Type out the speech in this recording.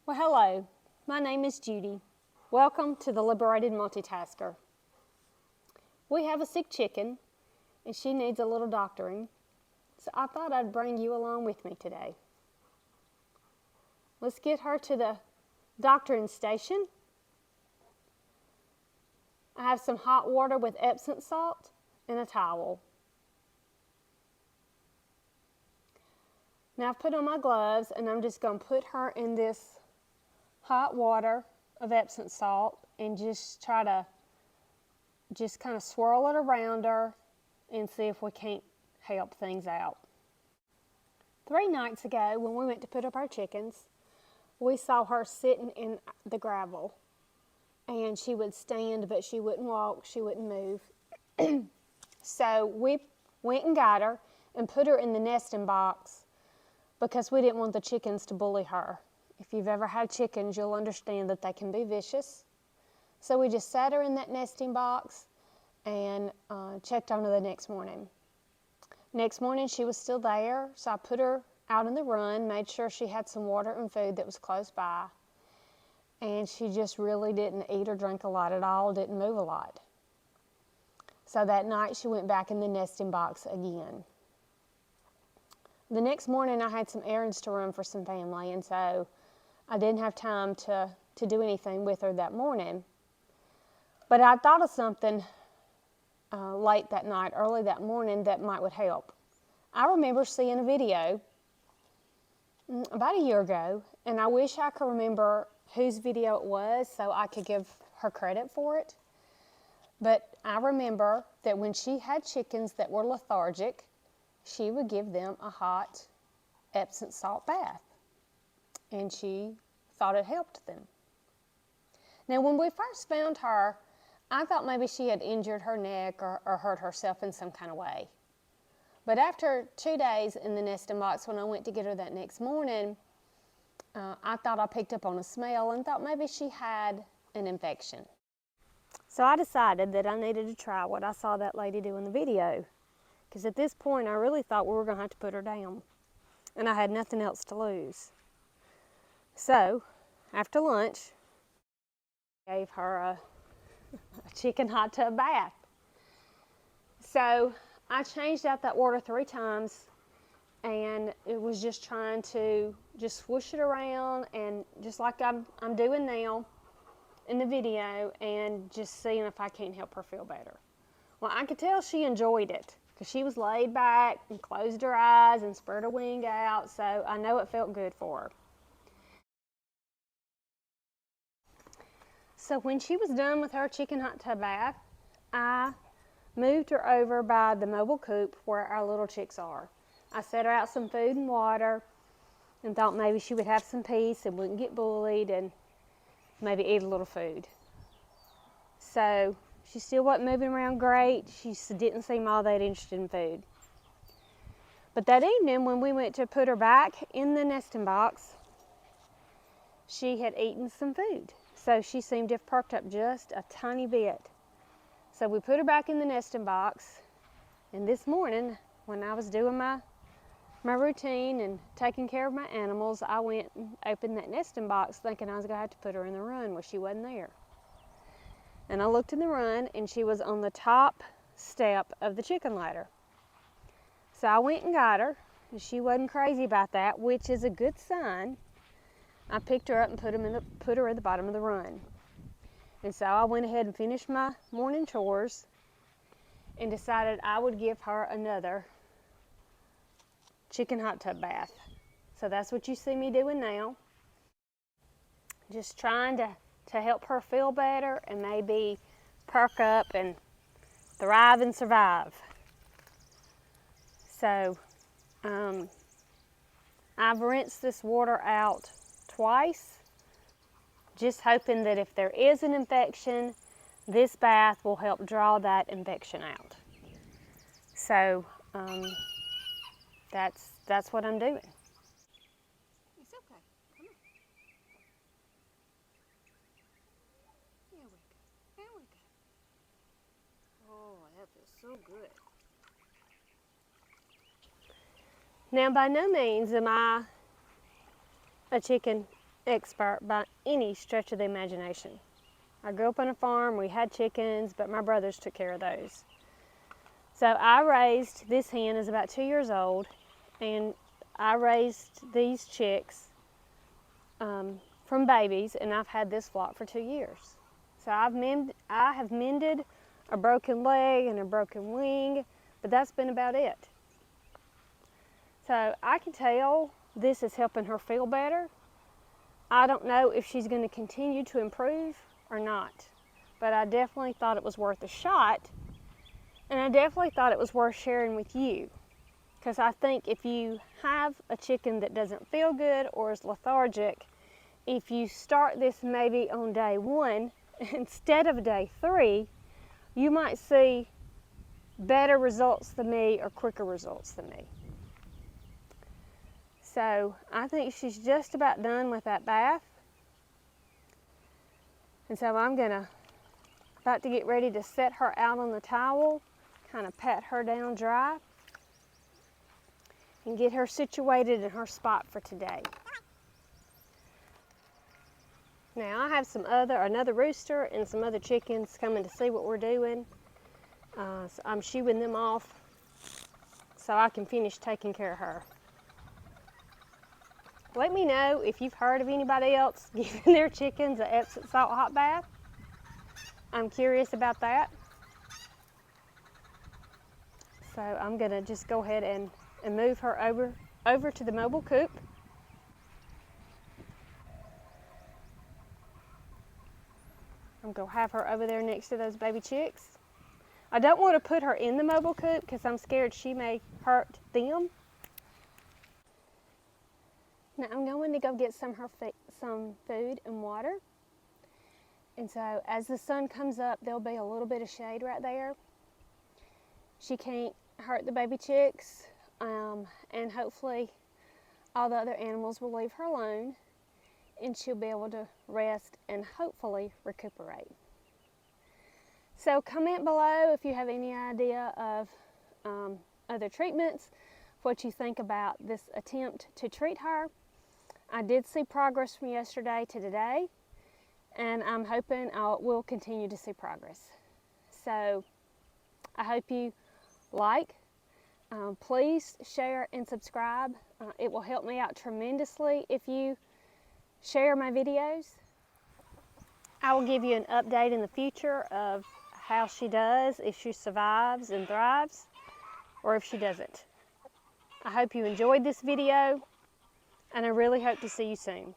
Well, hello. My name is Judy. Welcome to the Liberated Multitasker. We have a sick chicken, and she needs a little doctoring, so I thought I'd bring you along with me today. Let's get her to the doctoring station. I have some hot water with Epsom salt and a towel. Now I've put on my gloves, and I'm just going to put her in this hot water of Epsom salt and just try to kind of swirl it around her and see if we can't help things out. 3 nights ago, when we went to put up our chickens, we saw her sitting in the gravel, and she would stand, but she wouldn't walk, she wouldn't move. So we went and got her and put her in the nesting box because we didn't want the chickens to bully her. If you've ever had chickens, you'll understand that they can be vicious. So we just sat her in that nesting box and checked on her the next morning. Next morning, she was still there, so I put her out in the run, made sure she had some water and food that was close by. And she just really didn't eat or drink a lot at all, didn't move a lot. So that night, she went back in the nesting box again. The next morning, I had some errands to run for some family, and so I didn't have time to do anything with her that morning. But I thought of something late that night, early that morning, that would help. I remember seeing a video about a year ago, and I wish I could remember whose video it was so I could give her credit for it. But I remember that when she had chickens that were lethargic, she would give them a hot Epsom salt bath, and she thought it helped them. Now, when we first found her, I thought maybe she had injured her neck or hurt herself in some kind of way. But after 2 days in the nesting box, when I went to get her that next morning, I thought I picked up on a smell and thought maybe she had an infection. So I decided that I needed to try what I saw that lady do in the video, because at this point I really thought we were going to have to put her down, and I had nothing else to lose. So after lunch, I gave her a chicken hot tub bath. So I changed out that water 3 times, and it was just trying to just swoosh it around, and just like I'm doing now in the video, and just seeing if I can't help her feel better. Well, I could tell she enjoyed it because she was laid back and closed her eyes and spread her wing out, so I know it felt good for her. So when she was done with her chicken hot tub bath, I moved her over by the mobile coop where our little chicks are. I set her out some food and water and thought maybe she would have some peace and wouldn't get bullied and maybe eat a little food. So she still wasn't moving around great. She didn't seem all that interested in food. But that evening when we went to put her back in the nesting box, she had eaten some food. So she seemed to have perked up just a tiny bit. So we put her back in the nesting box, and this morning when I was doing my routine and taking care of my animals, I went and opened that nesting box thinking I was going to have to put her in the run where she wasn't there. And I looked in the run, and she was on the top step of the chicken ladder. So I went and got her, and she wasn't crazy about that, which is a good sign. I picked her up and put her at the bottom of the run. And so I went ahead and finished my morning chores and decided I would give her another chicken hot tub bath. So that's what you see me doing now. Just trying to help her feel better and maybe perk up and thrive and survive. So I've rinsed this water out twice, just hoping that if there is an infection, this bath will help draw that infection out. So that's what I'm doing. It's okay. Come on. There we go. There we go. Oh, that feels so good. Now, by no means am I a chicken expert by any stretch of the imagination. I grew up on a farm, we had chickens, but my brothers took care of those. So I raised, this hen is about 2 years old, and I raised these chicks from babies, and I've had this flock for 2 years. So I have mended a broken leg and a broken wing, but that's been about it. So I can tell this is helping her feel better. I don't know if she's going to continue to improve or not, but I definitely thought it was worth a shot, and I definitely thought it was worth sharing with you, because I think if you have a chicken that doesn't feel good or is lethargic, if you start this maybe on day 1 instead of day 3, you might see better results than me or quicker results than me. So I think she's just about done with that bath. And so I'm about to get ready to set her out on the towel, kind of pat her down dry, and get her situated in her spot for today. Now I have another rooster and some other chickens coming to see what we're doing. So I'm shooing them off so I can finish taking care of her. Let me know if you've heard of anybody else giving their chickens an Epsom salt hot bath. I'm curious about that. So I'm gonna just go ahead and move her over to the mobile coop. I'm gonna have her over there next to those baby chicks. I don't want to put her in the mobile coop because I'm scared she may hurt them. Now I'm going to go get some food and water. And so as the sun comes up, there'll be a little bit of shade right there. She can't hurt the baby chicks, and hopefully all the other animals will leave her alone, and she'll be able to rest and hopefully recuperate. So comment below if you have any idea of other treatments, what you think about this attempt to treat her. I did see progress from yesterday to today, and I'm hoping we'll continue to see progress. So I hope you like. Please share and subscribe. It will help me out tremendously if you share my videos. I will give you an update in the future of how she does, if she survives and thrives, or if she doesn't. I hope you enjoyed this video, and I really hope to see you soon.